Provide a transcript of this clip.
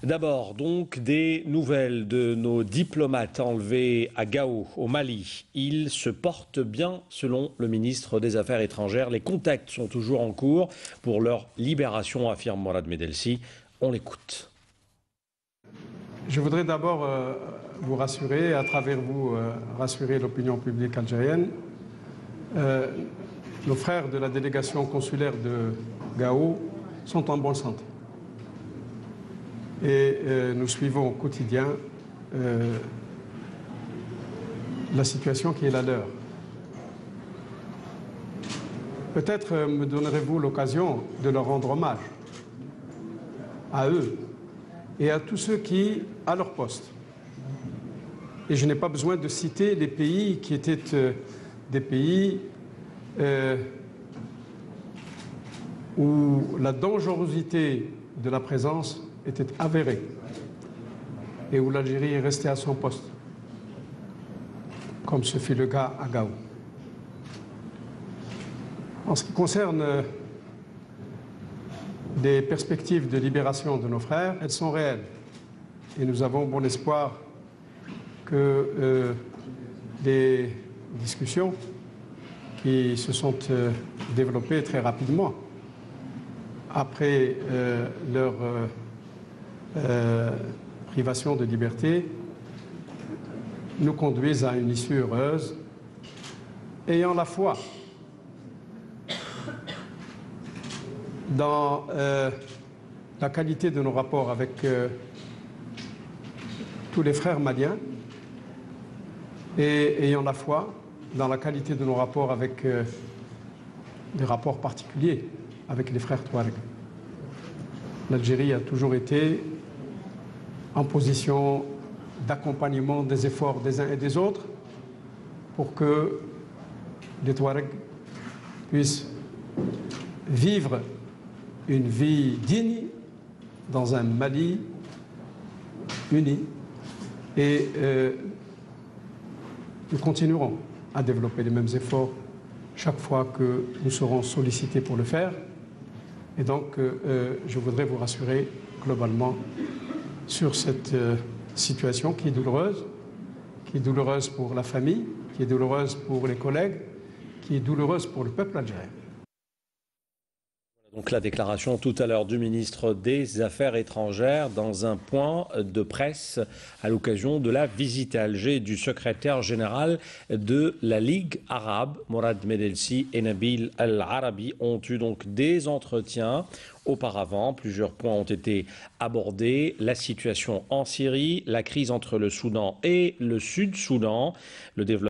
D'abord, donc, des nouvelles de nos diplomates enlevés à Gao, au Mali. Ils se portent bien, selon le ministre des Affaires étrangères. Les contacts sont toujours en cours pour leur libération, affirme Mourad Medelsi. On l'écoute. Je voudrais d'abord vous rassurer, à travers vous, rassurer l'opinion publique algérienne. Nos frères de la délégation consulaire de Gao sont en bonne santé. Et nous suivons au quotidien la situation qui est la leur. Peut-être me donnerez-vous l'occasion de leur rendre hommage, à eux et à tous ceux qui, à leur poste, et je n'ai pas besoin de citer les pays qui étaient des pays où la dangerosité de la présence était avérée et où l'Algérie est restée à son poste, comme ce fut le cas à Gao. En ce qui concerne les perspectives de libération de nos frères, elles sont réelles et nous avons bon espoir que les discussions qui se sont développées très rapidement après leur privation de liberté nous conduisent à une issue heureuse, ayant la foi dans la qualité de nos rapports avec tous les frères maliens et ayant la foi dans la qualité de nos rapports avec des rapports particuliers avec les frères Touareg. L'Algérie a toujours été en position d'accompagnement des efforts des uns et des autres pour que les Touaregs puissent vivre une vie digne dans un Mali uni. Et nous continuerons à développer les mêmes efforts chaque fois que nous serons sollicités pour le faire. Et donc, je voudrais vous rassurer globalement sur cette situation qui est douloureuse pour la famille, qui est douloureuse pour les collègues, qui est douloureuse pour le peuple algérien. Donc la déclaration tout à l'heure du ministre des Affaires étrangères dans un point de presse à l'occasion de la visite à Alger du secrétaire général de la Ligue arabe. Mourad Medelsi et Nabil Al-Arabi ont eu donc des entretiens auparavant. Plusieurs points ont été abordés. La situation en Syrie, la crise entre le Soudan et le Sud-Soudan, le développement